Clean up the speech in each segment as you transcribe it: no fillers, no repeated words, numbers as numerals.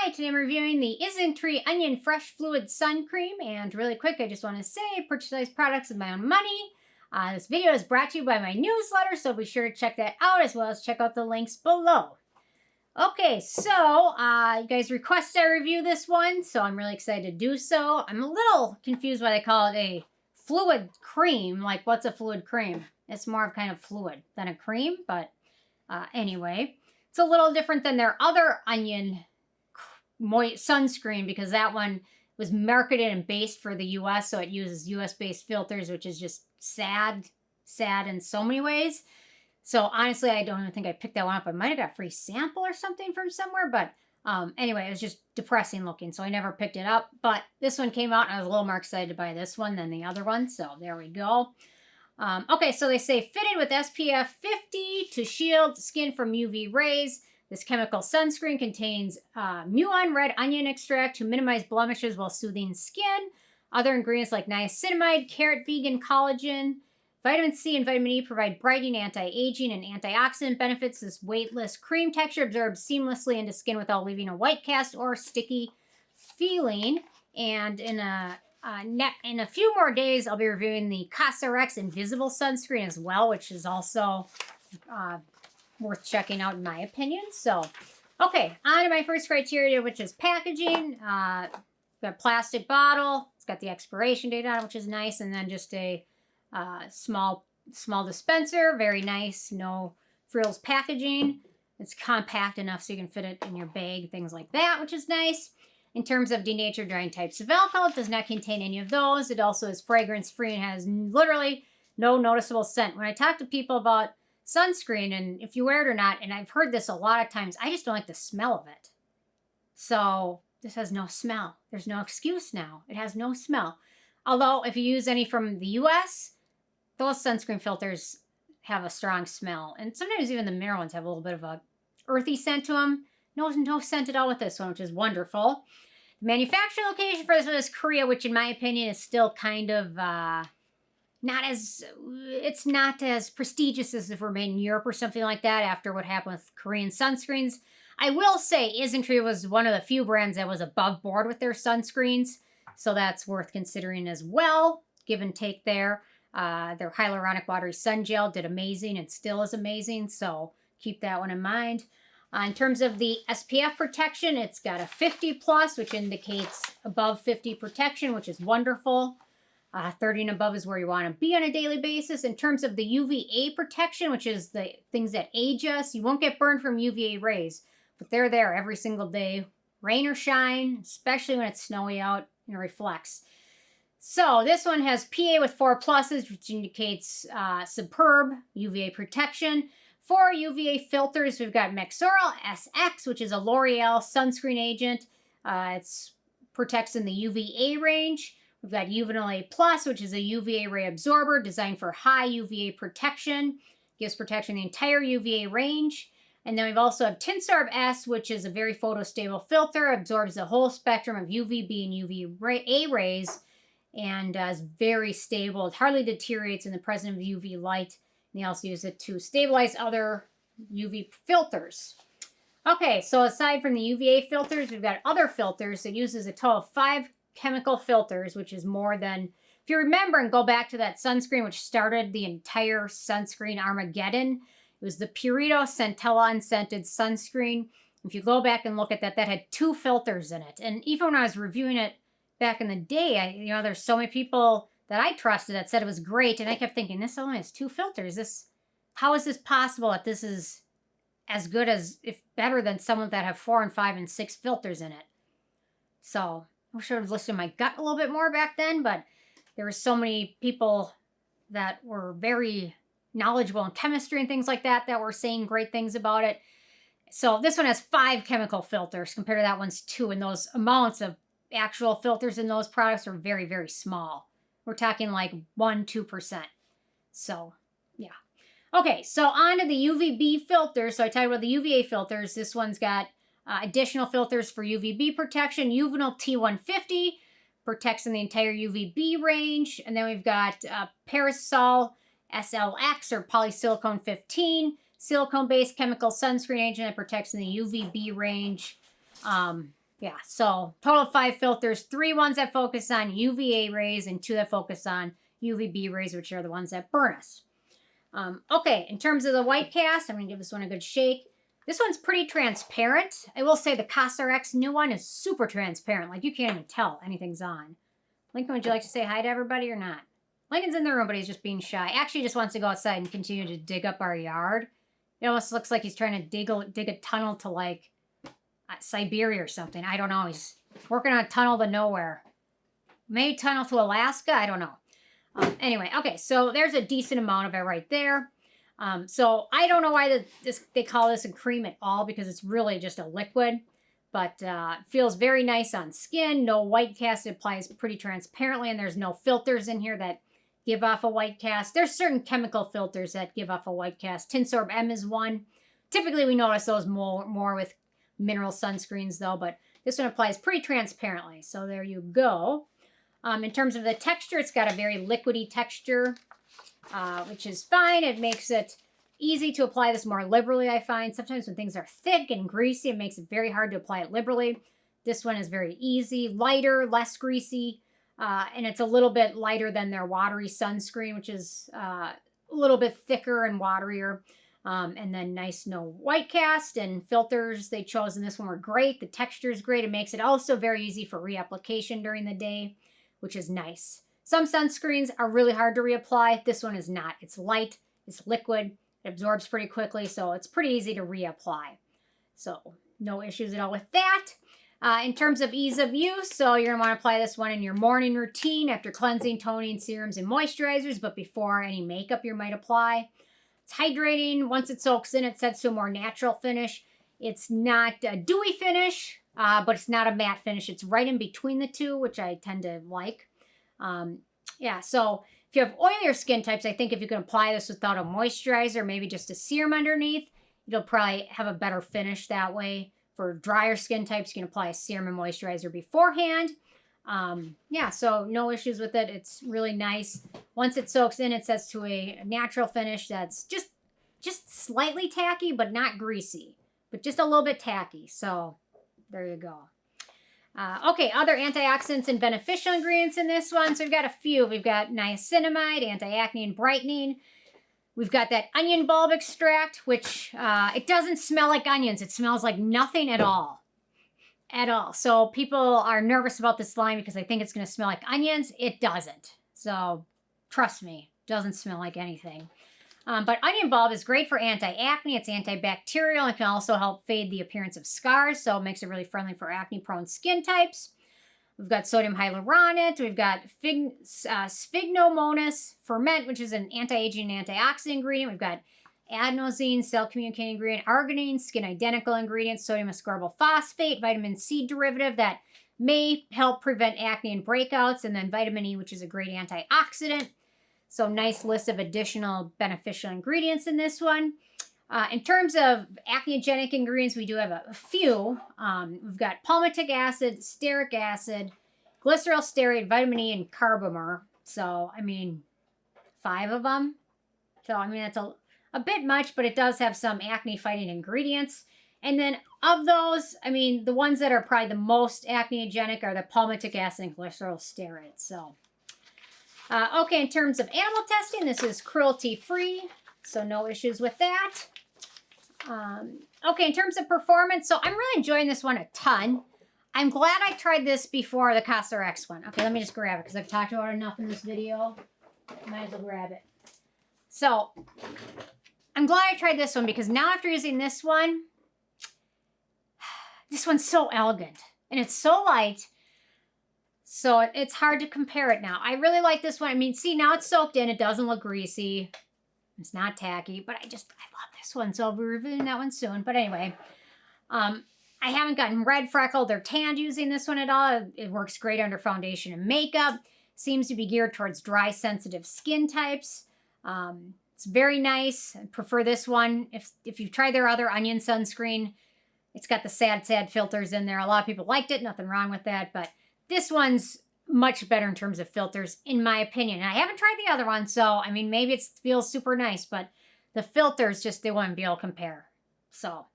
Hi, today I'm reviewing the Isntree Onion Fresh Fluid Sun Cream, and really quick, I just want to say I purchase these products with my own money. This video is brought to you by my newsletter, so be sure to check that out, as well as check out the links below. Okay, so you guys requested I review this one, so I'm really excited to do so. I'm a little confused why they call it a fluid cream. Like, what's a fluid cream? It's more of kind of fluid than a cream, but anyway. It's a little different than their other onion sunscreen, because that one was marketed and based for the US, so it uses US-based filters, which is just sad in so many ways. So honestly, I don't even think I picked that one up. I might have got a free sample or something from somewhere, but anyway, it was just depressing looking, so I never picked it up. But this one came out, and I was a little more excited to buy this one than the other one, so there we go. Okay, so they say fitted with SPF 50 to shield skin from UV rays. This chemical sunscreen contains muon red onion extract to minimize blemishes while soothing skin. Other ingredients like niacinamide, carrot vegan collagen, vitamin C and vitamin E provide brightening, anti-aging, and antioxidant benefits. This weightless cream texture absorbs seamlessly into skin without leaving a white cast or sticky feeling. And in a few more days, I'll be reviewing the CosRX Invisible Sunscreen as well, which is also worth checking out in my opinion. So, okay, on to my first criteria, which is packaging. Got a plastic bottle. It's got the expiration date on it, which is nice, and then just a small dispenser. Very nice, no frills packaging. It's compact enough so you can fit it in your bag, things like that, which is nice. In terms of denatured drying types of alcohol, it does not contain any of those. It also is fragrance-free and has literally no noticeable scent. When I talk to people about sunscreen, and if you wear it or not, and I've heard this a lot of times, I just don't like the smell of it. So this has no smell. There's no excuse now. It has no smell. Although if you use any from the US, those sunscreen filters have a strong smell. And sometimes even the mineral ones have a little bit of a earthy scent to them. No scent at all with this one, which is wonderful. The manufacturing location for this one is Korea, which in my opinion is still kind of it's not as prestigious as if we're made in Europe or something like that after what happened with Korean sunscreens. I will say Isntree was one of the few brands that was above board with their sunscreens, so that's worth considering as well. Give and take there. Their hyaluronic watery sun gel did amazing and still is amazing, so keep that one in mind. In terms of the SPF protection, it's got a 50 plus, which indicates above 50 protection, which is wonderful. 30 and above is where you want to be on a daily basis. In terms of the UVA protection, which is the things that age us, you won't get burned from UVA rays, but they're there every single day, rain or shine, especially when it's snowy out, and it reflects. So this one has PA with 4 pluses, which indicates superb UVA protection. For UVA filters, we've got Mexoral SX, which is a L'Oreal sunscreen agent. It protects in the UVA range. We've got Juvenile A+, which is a UVA ray absorber designed for high UVA protection. Gives protection in the entire UVA range. And then we've also have Tinsorb S, which is a very photostable filter, absorbs the whole spectrum of UVB and UVA rays, and is very stable. It hardly deteriorates in the presence of UV light. And they also use it to stabilize other UV filters. Okay, so aside from the UVA filters, we've got other filters that uses a total of 5 chemical filters, which is more than, if you remember and go back to that sunscreen, which started the entire sunscreen Armageddon, it was the Purito Centella Unscented Sunscreen. If you go back and look at that, that had 2 filters in it. And even when I was reviewing it back in the day, there's so many people that I trusted that said it was great, and I kept thinking, this only has 2 filters. How is this possible that this is as good as, if better than some that have 4 and 5 and 6 filters in it? So I wish I would have listened to my gut a little bit more back then, but there were so many people that were very knowledgeable in chemistry and things like that that were saying great things about it. So this one has 5 chemical filters compared to that one's 2, and those amounts of actual filters in those products are very, very small. We're talking like 1-2%. So, yeah. Okay, so on to the UVB filters. So I talked about the UVA filters. This one's got additional filters for UVB protection. Juvenile T150 protects in the entire UVB range. And then we've got Parasol SLX or Polysilicone 15, silicone-based chemical sunscreen agent that protects in the UVB range. Yeah, so total of 5 filters, 3 ones that focus on UVA rays and 2 that focus on UVB rays, which are the ones that burn us. Okay, in terms of the white cast, I'm going to give this one a good shake. This one's pretty transparent. I will say the CosRX new one is super transparent. Like, you can't even tell anything's on. Lincoln, would you like to say hi to everybody or not? Lincoln's in the room, but he's just being shy. Actually, he just wants to go outside and continue to dig up our yard. It almost looks like he's trying to dig a tunnel to, like, Siberia or something. I don't know. He's working on a tunnel to nowhere. Maybe tunnel to Alaska? I don't know. Anyway, okay, so there's a decent amount of it right there. So I don't know why they call this a cream at all, because it's really just a liquid. But it feels very nice on skin. No white cast. It applies pretty transparently, and there's no filters in here that give off a white cast. There's certain chemical filters that give off a white cast. Tinsorb M is one. Typically, we notice those more with mineral sunscreens, though, but this one applies pretty transparently. So there you go. In terms of the texture, it's got a very liquidy texture, which is fine. It makes it easy to apply this more liberally, I find. Sometimes when things are thick and greasy, it makes it very hard to apply it liberally. This one is very easy, lighter, less greasy, and it's a little bit lighter than their watery sunscreen, which is a little bit thicker and waterier. And then nice no white cast, and filters they chose in this one were great. The texture is great. It makes it also very easy for reapplication during the day, which is nice. Some sunscreens are really hard to reapply. This one is not. It's light, it's liquid, it absorbs pretty quickly, so it's pretty easy to reapply. So no issues at all with that. In terms of ease of use, so you're going to want to apply this one in your morning routine after cleansing, toning, serums, and moisturizers, but before any makeup you might apply. It's hydrating. Once it soaks in, it sets to a more natural finish. It's not a dewy finish, but it's not a matte finish. It's right in between the two, which I tend to like. Yeah, so if you have oilier skin types, I think if you can apply this without a moisturizer, maybe just a serum underneath, you'll probably have a better finish that way. For drier skin types, you can apply a serum and moisturizer beforehand. Yeah, so no issues with it. It's really nice. Once it soaks in, it sets to a natural finish that's just slightly tacky, but not greasy, but just a little bit tacky. So there you go. Okay, other antioxidants and beneficial ingredients in this one. So we've got a few. We've got niacinamide, anti-acne and brightening. We've got that onion bulb extract, which it doesn't smell like onions. It smells like nothing at all. At all. So people are nervous about this line because they think it's going to smell like onions. It doesn't. So trust me, it doesn't smell like anything. But onion bulb is great for anti-acne. It's antibacterial and can also help fade the appearance of scars. So it makes it really friendly for acne-prone skin types. We've got sodium hyaluronate. We've got Sphingomonas Ferment, which is an anti-aging and antioxidant ingredient. We've got adenosine, cell-communicating ingredient, arginine, skin-identical ingredient, sodium ascorbyl phosphate, vitamin C derivative that may help prevent acne and breakouts, and then vitamin E, which is a great antioxidant. So nice list of additional beneficial ingredients in this one. In terms of acneogenic ingredients, we do have a few. We've got palmitic acid, stearic acid, glycerol stearate, vitamin E, and carbomer. So, I mean, 5 of them. So, I mean, that's a bit much, but it does have some acne-fighting ingredients. And then of those, I mean, the ones that are probably the most acneogenic are the palmitic acid and glycerol stearate. So, okay, in terms of animal testing, this is cruelty-free, so no issues with that. Okay, in terms of performance, so I'm really enjoying this one a ton. I'm glad I tried this before the CosRX one. Okay, let me just grab it because I've talked about it enough in this video. Might as well grab it. So, I'm glad I tried this one because now after using this one's so elegant and it's so light. So it's hard to compare it now. I really like this one. I mean, see, now it's soaked in. It doesn't look greasy. It's not tacky, but I love this one. So I'll be reviewing that one soon. But anyway, I haven't gotten red, freckled, or tanned using this one at all. It works great under foundation and makeup. Seems to be geared towards dry, sensitive skin types. It's very nice. I prefer this one. If you've tried their other onion sunscreen, it's got the sad filters in there. A lot of people liked it. Nothing wrong with that. But this one's much better in terms of filters, in my opinion. And I haven't tried the other one, so, I mean, maybe it feels super nice, but the filters just, they wouldn't be able to compare. So,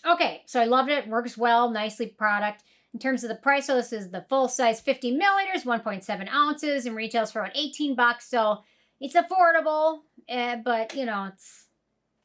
Okay, so I loved it. Works well, nicely product. In terms of the price, so this is the full size 50 milliliters, 1.7 ounces, and retails for about $18. So it's affordable, but you know,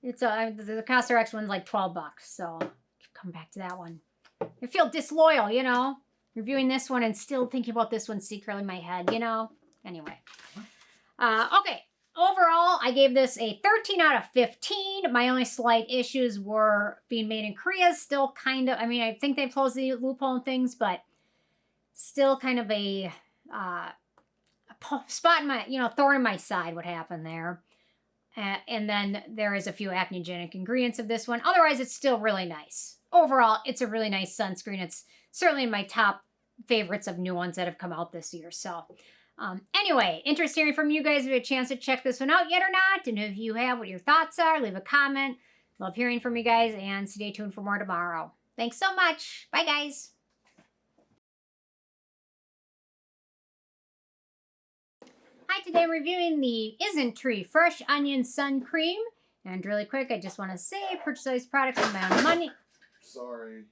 the CosRX one's like $12. So come back to that one. I feel disloyal, you know, reviewing this one and still thinking about this one secretly in my head, you know. Anyway, okay. Overall, I gave this a 13 out of 15. My only slight issues were being made in Korea. Still kind of, I mean, I think they closed the loophole and things, but still kind of a spot in my, you know, thorn in my side what happened there. And then there is a few acnegenic ingredients of this one. Otherwise, it's still really nice. Overall, it's a really nice sunscreen. It's certainly in my top favorites of new ones that have come out this year. So anyway, interested hearing from you guys if you had a chance to check this one out yet or not. And if you have, what your thoughts are, leave a comment. Love hearing from you guys, and stay tuned for more tomorrow. Thanks so much. Bye, guys. Hi, today I'm reviewing the Isntree Fresh Onion Sun Cream. And really quick, I just want to say I purchased these products with my own money. Sorry.